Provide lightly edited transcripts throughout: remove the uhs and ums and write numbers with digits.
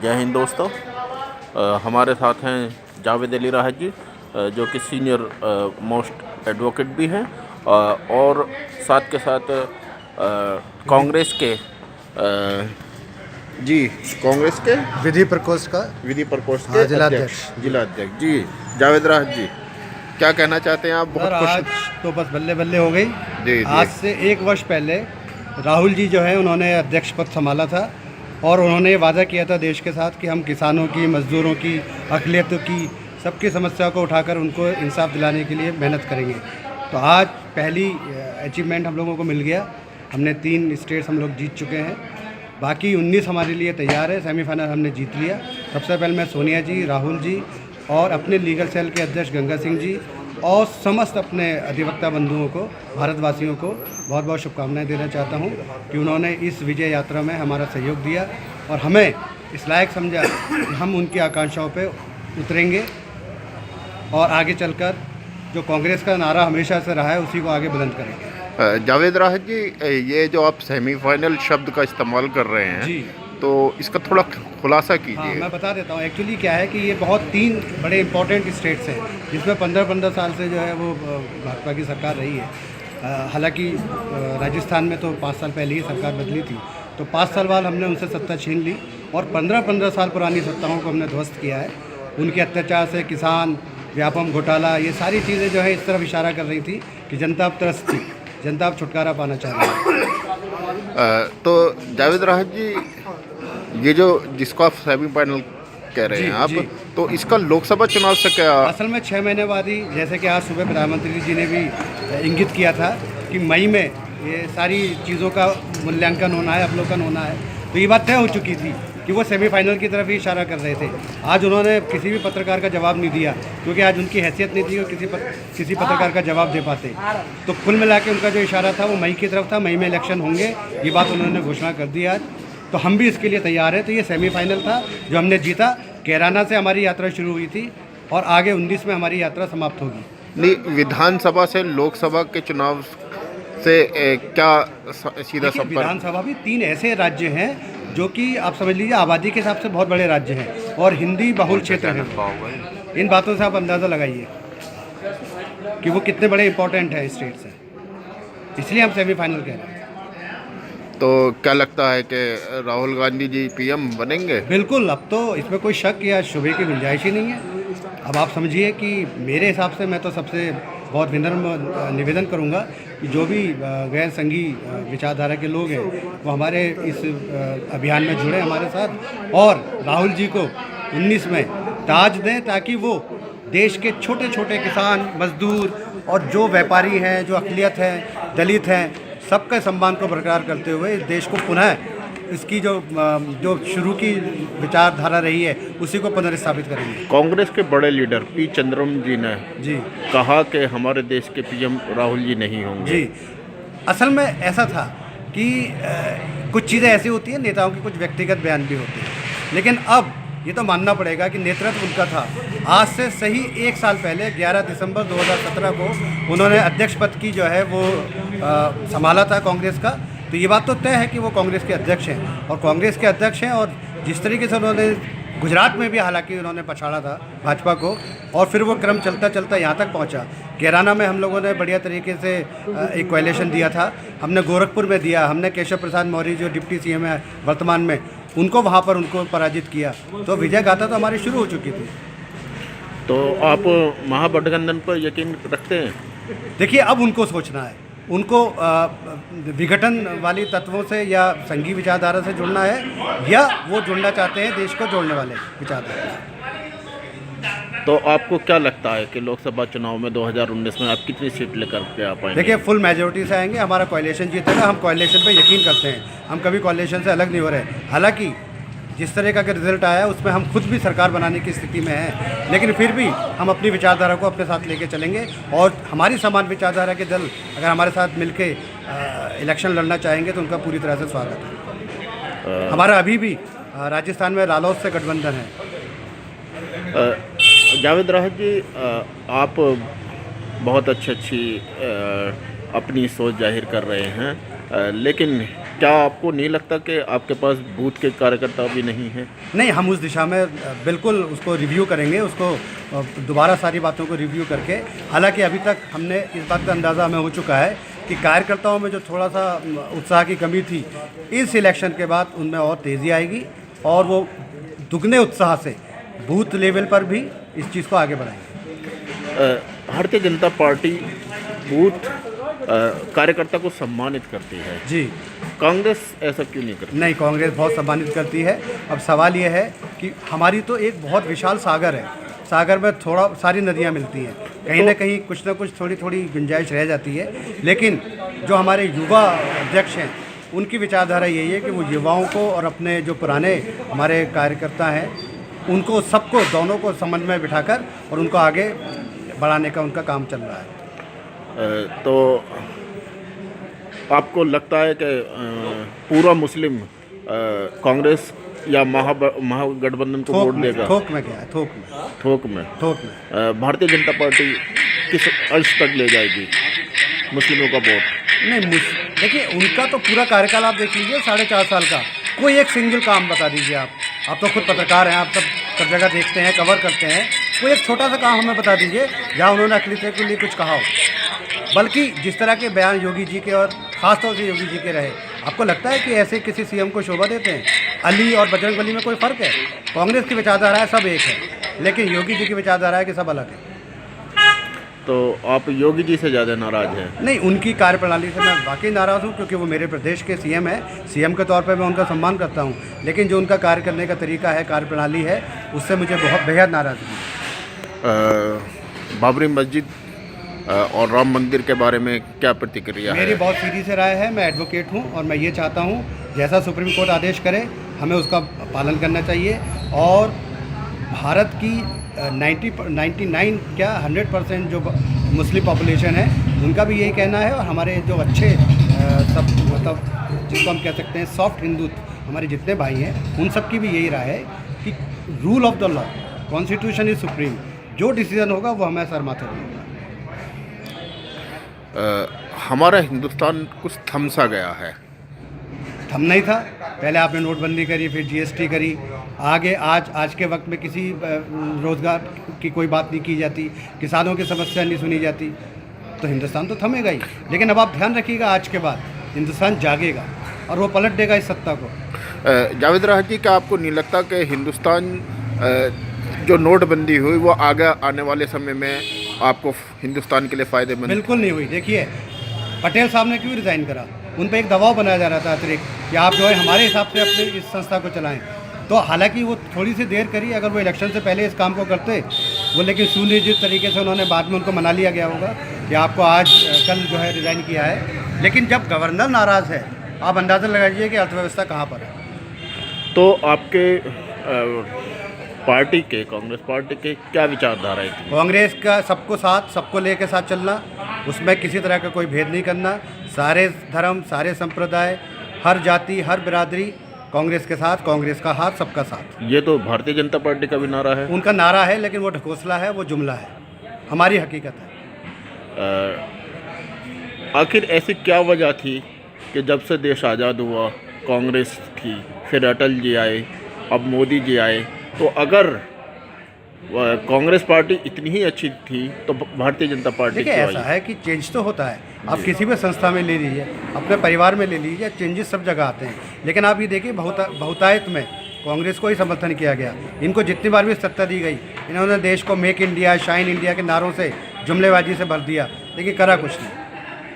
जय हिंद दोस्तों। हमारे साथ हैं जावेद अली राहत जी, जो कि सीनियर मोस्ट एडवोकेट भी हैं, और साथ के साथ कांग्रेस के जी कांग्रेस के विधि प्रकोष्ठ के जिला अध्यक्ष जी जावेद राहत जी। क्या कहना चाहते हैं आप? बहुत आज तो बस बल्ले बल्ले हो गई। जी। आज से 1 वर्ष पहले राहुल जी जो है उन्होंने अध्यक्ष पद संभाला था और उन्होंने वादा किया था देश के साथ कि हम किसानों की, मजदूरों की, अक़लियतों की, सबकी समस्या को उठाकर उनको इंसाफ दिलाने के लिए मेहनत करेंगे। तो आज पहली अचीवमेंट हम लोगों को मिल गया। हमने 3 स्टेट्स हम लोग जीत चुके हैं, बाकी 19 हमारे लिए तैयार है। सेमीफाइनल हमने जीत लिया। सबसे पहले मैं सोनिया जी, राहुल जी और अपने लीगल सेल के अध्यक्ष गंगा सिंह जी और समस्त अपने अधिवक्ता बंधुओं को, भारतवासियों को बहुत बहुत शुभकामनाएं देना चाहता हूं कि उन्होंने इस विजय यात्रा में हमारा सहयोग दिया और हमें इस लायक समझा कि हम उनकी आकांक्षाओं पे उतरेंगे और आगे चलकर जो कांग्रेस का नारा हमेशा से रहा है उसी को आगे बुलंद करेंगे। जावेद राहत जी, ये जो आप सेमीफाइनल शब्द का इस्तेमाल कर रहे हैं जी, तो इसका थोड़ा खुलासा कीजिए। हाँ, मैं बता देता हूँ। एक्चुअली क्या है कि ये बहुत 3 बड़े इंपॉर्टेंट स्टेट्स हैं जिसमें 15-15 साल से जो है वो भाजपा की सरकार रही है। हालांकि राजस्थान में तो 5 साल पहले ही सरकार बदली थी, तो 5 साल बाद हमने उनसे सत्ता छीन ली और 15-15 साल पुरानी सत्ताओं को हमने ध्वस्त किया है। उनके अत्याचार से किसान, व्यापम घोटाला, ये सारी चीज़ें जो है इस तरफ इशारा कर रही थी कि जनता अब त्रस्त थी, जनता अब छुटकारा पाना चाह रही है। तो जावेद राहत जी, ये जो जिसको आप सेमीफाइनल कह रहे हैं आप, तो इसका लोकसभा चुनाव से क्या? असल में 6 महीने बाद ही, जैसे कि आज सुबह प्रधानमंत्री जी ने भी इंगित किया था कि मई में ये सारी चीज़ों का मूल्यांकन होना है, अवलोकन होना है, तो ये बात तय हो चुकी थी कि वो सेमीफाइनल की तरफ ही इशारा कर रहे थे। आज उन्होंने किसी भी पत्रकार का जवाब नहीं दिया क्योंकि आज उनकी हैसियत नहीं थी और किसी पत्रकार का जवाब दे पाते। तो कुल मिला के उनका जो इशारा था वो मई की तरफ था। मई में इलेक्शन होंगे, ये बात उन्होंने घोषणा कर दी आज। तो हम भी इसके लिए तैयार हैं। तो ये सेमीफाइनल था जो हमने जीता। कैराना से हमारी यात्रा शुरू हुई थी और आगे 19 में हमारी यात्रा समाप्त होगी। नहीं, विधानसभा से लोकसभा के चुनाव से क्या सीधा संपर्क? विधानसभा भी 3 ऐसे राज्य हैं जो कि आप समझ लीजिए आबादी के हिसाब से बहुत बड़े राज्य हैं और हिंदी बहुल क्षेत्र हैं। इन बातों से आप अंदाज़ा लगाइए कि वो कितने बड़े इंपॉर्टेंट हैं स्टेट्स हैं, इसलिए हम सेमीफाइनल कह रहे हैं। तो क्या लगता है कि राहुल गांधी जी पीएम बनेंगे? बिल्कुल, अब तो इसमें कोई शक या शुबे की गुंजाइश ही नहीं है। अब आप समझिए कि मेरे हिसाब से मैं तो सबसे बहुत विनम्र निवेदन करूंगा कि जो भी गैर संघी विचारधारा के लोग हैं वो हमारे इस अभियान में जुड़े हमारे साथ और राहुल जी को 19 में ताज दें, ताकि वो देश के छोटे छोटे किसान, मजदूर और जो व्यापारी हैं, जो अक़लियत हैं, दलित हैं, सबके सम्मान को बरकरार करते हुए इस देश को पुनः इसकी जो शुरू की विचारधारा रही है उसी को पुनर्स्थापित करेंगे। कांग्रेस के बड़े लीडर पी चिदंबरम जी ने कहा कि हमारे देश के पीएम राहुल जी नहीं होंगे। जी, असल में ऐसा था कि कुछ चीज़ें ऐसी होती हैं, नेताओं के कुछ व्यक्तिगत बयान भी होते हैं, लेकिन अब ये तो मानना पड़ेगा कि नेतृत्व उनका था। आज से सही 1 साल पहले 11 दिसंबर 2017 को उन्होंने अध्यक्ष पद की जो है वो संभाला था कांग्रेस का। तो ये बात तो तय है कि वो कांग्रेस के अध्यक्ष हैं और कांग्रेस के अध्यक्ष हैं। और जिस तरीके से उन्होंने गुजरात में भी हालांकि उन्होंने पछाड़ा था भाजपा को और फिर वो क्रम चलता चलता यहाँ तक पहुँचा। कैराना में हम लोगों ने बढ़िया तरीके से एक कोएलिशन दिया था, हमने गोरखपुर में दिया, हमने केशव प्रसाद मौर्य जो डिप्टी सीएम है वर्तमान में, उनको वहाँ पर उनको पराजित किया। तो विजय गाथा तो हमारी शुरू हो चुकी थी। तो आप महागठबंधन पर यकीन रखते हैं? देखिए, अब उनको सोचना है, उनको विघटन वाली तत्वों से या संघी विचारधारा से जुड़ना है या वो जुड़ना चाहते हैं देश को जोड़ने वाले विचारधारा से। तो आपको क्या लगता है कि लोकसभा चुनाव में 2019 में आप कितनी सीट लेकर के आ पाएंगे? देखिए, फुल मेजोरिटी से आएंगे, हमारा कोएलिशन जीतेगा। हम कोएलिशन पे यकीन करते हैं, हम कभी कोएलिशन से अलग नहीं हो रहे। हालांकि जिस तरह का रिजल्ट आया उसमें हम खुद भी सरकार बनाने की स्थिति में हैं, लेकिन फिर भी हम अपनी विचारधारा को अपने साथ लेके चलेंगे और हमारी समान विचारधारा के दल अगर हमारे साथ मिलके इलेक्शन लड़ना चाहेंगे तो उनका पूरी तरह से स्वागत है। हमारा अभी भी राजस्थान में रालोद से गठबंधन है। जावेद राहत जी, आप बहुत अच्छी अपनी सोच जाहिर कर रहे हैं, लेकिन क्या आपको नहीं लगता कि आपके पास बूथ के कार्यकर्ता भी नहीं हैं? नहीं, हम उस दिशा में बिल्कुल उसको रिव्यू करेंगे, उसको दोबारा सारी बातों को रिव्यू करके। हालांकि अभी तक हमने इस बात का अंदाज़ा हमें हो चुका है कि कार्यकर्ताओं में जो थोड़ा सा उत्साह की कमी थी, इस इलेक्शन के बाद उनमें और तेज़ी आएगी और वो दुगने उत्साह से बूथ लेवल पर भी इस चीज़ को आगे बढ़ाएंगे। भारतीय जनता पार्टी बूथ कार्यकर्ता को सम्मानित करती है जी, कांग्रेस ऐसा क्यों नहीं करती? नहीं, कांग्रेस बहुत सम्मानित करती है। अब सवाल ये है कि हमारी तो एक बहुत विशाल सागर है, सागर में थोड़ा सारी नदियाँ मिलती हैं, कहीं ना कहीं कुछ ना कुछ थोड़ी थोड़ी गुंजाइश रह जाती है। लेकिन जो हमारे युवा अध्यक्ष हैं, उनकी विचारधारा यही है कि वो युवाओं को और अपने जो पुराने हमारे कार्यकर्ता हैं, उनको सबको, दोनों को समन्वय में बिठाकर और उनको आगे बढ़ाने का उनका काम चल रहा है। तो आपको लगता है कि पूरा मुस्लिम कांग्रेस या महागठबंधन को वोट देगा? थोक में क्या है, थोक में भारतीय जनता पार्टी किस अंश तक ले जाएगी मुस्लिमों का वोट? नहीं, देखिए, उनका तो पूरा कार्यकाल आप देख लीजिए, 4.5 साल का। कोई एक सिंगल काम बता दीजिए आप तो खुद पत्रकार हैं, आप सब जगह देखते हैं, कवर करते हैं। कोई एक छोटा सा काम हमें बता दीजिए जहाँ उन्होंने अकलियत के लिए कुछ कहा हो। बल्कि जिस तरह के बयान योगी जी के और ख़ासतौर से योगी जी के रहे, आपको लगता है कि ऐसे किसी सीएम को शोभा देते हैं? अली और बजरंगबली में कोई फ़र्क है? कांग्रेस की विचारधारा है, सब एक है, लेकिन योगी जी की विचारधारा है कि सब अलग है। तो आप योगी जी से ज़्यादा नाराज़ हैं? नहीं, उनकी कार्यप्रणाली से मैं वाकई नाराज़ हूँ, क्योंकि वो मेरे प्रदेश के सीएम हैं। सीएम के तौर पे मैं उनका सम्मान करता हूँ, लेकिन जो उनका कार्य करने का तरीका है, कार्यप्रणाली है, उससे मुझे बहुत बेहद नाराज़गी है। बाबरी मस्जिद और राम मंदिर के बारे में क्या प्रतिक्रिया है? मेरी बहुत सीधी से राय है। मैं एडवोकेट हूँ और मैं ये चाहता हूँ, जैसा सुप्रीम कोर्ट आदेश करे हमें उसका पालन करना चाहिए। और भारत की 99 क्या 100% जो मुस्लिम पॉपुलेशन है, उनका भी यही कहना है। और हमारे जो अच्छे सब मतलब जिसको हम कह सकते हैं सॉफ्ट हिंदू, हमारे जितने भाई हैं, उन सब की भी यही राय है कि rule of the law, constitution is supreme. जो डिसीजन होगा वो हमें सर माथे पर होगा। हमारा हिंदुस्तान कुछ थम सा गया है। थम नहीं था, पहले आपने नोटबंदी करी, फिर जीएसटी करी, आगे आज के वक्त में किसी रोज़गार की कोई बात नहीं की जाती, किसानों की समस्या नहीं सुनी जाती, तो हिंदुस्तान तो थमेगा ही। लेकिन अब आप ध्यान रखिएगा, आज के बाद हिंदुस्तान जागेगा और वो पलट देगा इस सत्ता को। जावेद राहत जी, क्या आपको नहीं लगता कि हिंदुस्तान जो नोटबंदी हुई वो आगे आने वाले समय में आपको हिंदुस्तान के लिए फ़ायदेमंद? बिल्कुल नहीं हुई। देखिए, पटेल साहब ने क्यों रिज़ाइन करा? उन पर एक दबाव बनाया जा रहा था अतिरिक्त कि आप जो है हमारे हिसाब से अपने इस संस्था को चलाएं। तो हालांकि वो थोड़ी सी देर करी, अगर वो इलेक्शन से पहले इस काम को करते वो, लेकिन सुनिश्चित तरीके से उन्होंने बाद में उनको मना लिया गया होगा कि आपको आज कल जो है रिज़ाइन किया है। लेकिन जब गवर्नर नाराज़ है, आप अंदाज़ा लगाइए कि अर्थव्यवस्था कहाँ पर है। तो आपके पार्टी के, कांग्रेस पार्टी के क्या विचारधारा है? कांग्रेस का सबको साथ, सबको लेकर साथ चलना, उसमें किसी तरह का कोई भेद नहीं करना, सारे धर्म, सारे संप्रदाय, हर जाति, हर बिरादरी कांग्रेस के साथ, कांग्रेस का हाथ सबका साथ। ये तो भारतीय जनता पार्टी का भी नारा है। उनका नारा है, लेकिन वो ढकोसला है, वो जुमला है, हमारी हकीकत है। आखिर ऐसी क्या वजह थी कि जब से देश आज़ाद हुआ कांग्रेस थी, फिर अटल जी आए, अब मोदी जी आए, तो अगर कांग्रेस पार्टी इतनी ही अच्छी थी तो भारतीय जनता पार्टी देखिए, ऐसा है कि चेंज तो होता है। आप किसी भी संस्था में ले लीजिए, अपने परिवार में ले लीजिए, चेंजेस सब जगह आते हैं। लेकिन आप ये देखिए, बहुतायत में कांग्रेस को ही समर्थन किया गया। इनको जितनी बार भी सत्ता दी गई, इन्होंने देश को मेक इंडिया, शाइन इंडिया के नारों से, जुमलेबाजी से भर दिया, लेकिन करा कुछ नहीं।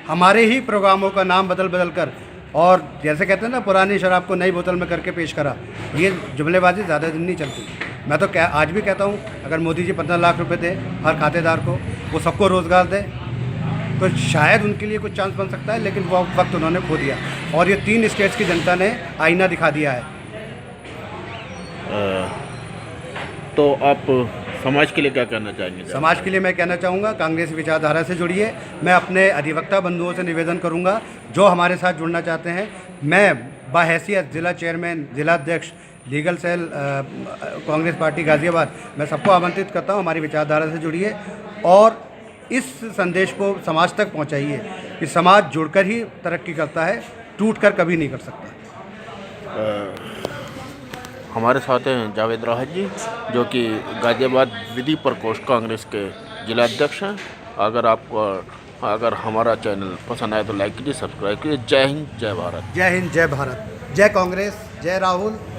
हमारे ही प्रोग्रामों का नाम बदल बदल कर, और जैसे कहते हैं ना, पुरानी शराब को नई बोतल में करके पेश करा। ये जुमलेबाजी ज़्यादा दिन नहीं चलती। मैं तो आज भी कहता हूँ, अगर मोदी जी 15 लाख रुपए दे हर खातेदार को, वो सबको रोज़गार दे, तो शायद उनके लिए कुछ चांस बन सकता है। लेकिन वो वक्त उन्होंने खो दिया, और ये 3 स्टेट्स की जनता ने आईना दिखा दिया है। तो आप समाज के लिए क्या कहना चाहेंगे? समाज के लिए मैं कहना चाहूँगा, कांग्रेस विचारधारा से जुड़िए। मैं अपने अधिवक्ता बंधुओं से निवेदन करूँगा, जो हमारे साथ जुड़ना चाहते हैं, मैं बाहैसियत जिला चेयरमैन, जिला अध्यक्ष, legal cell Congress party Ghaziabad, मैं सबको आमंत्रित करता हूँ, हमारी विचारधारा से जुड़िए और इस संदेश को समाज तक पहुँचाइए कि समाज जुड़कर ही तरक्की करता है। टूट कर कभी नहीं कर सकता। हमारे साथ हैं जावेद राहत जी, जो कि गाज़ियाबाद विधि प्रकोष्ठ कांग्रेस के जिला अध्यक्ष हैं। अगर हमारा चैनल पसंद आए तो लाइक कीजिए, सब्सक्राइब कीजिए। जय हिंद, जय भारत। जय हिंद, जय भारत, जय कांग्रेस, जय राहुल।